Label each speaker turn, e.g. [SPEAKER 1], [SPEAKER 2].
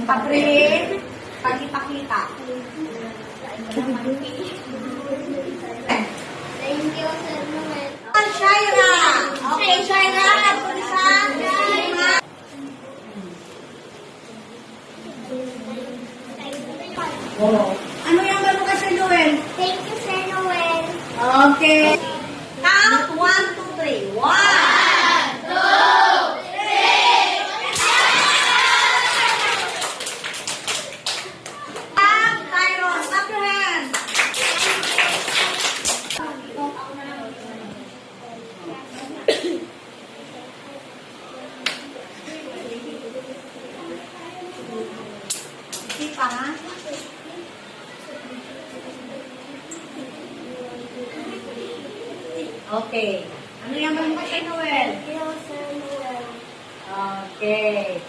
[SPEAKER 1] Pa-print. Pag-ipakita.
[SPEAKER 2] Thank you, Sir Noel.
[SPEAKER 1] Shaira. Okay, Shaira. Tulisan. Ano yung gano'n ka sa Noel?
[SPEAKER 2] Thank you, Sir Noel.
[SPEAKER 1] Okay. Count 1, 2, 3. 1, 2, 3. Tyron, clap your hands. Hindi pa, ha? Okay. Ano yung gano'n ka sa Noel?
[SPEAKER 2] Thank you, Sir Noel.
[SPEAKER 1] Okay.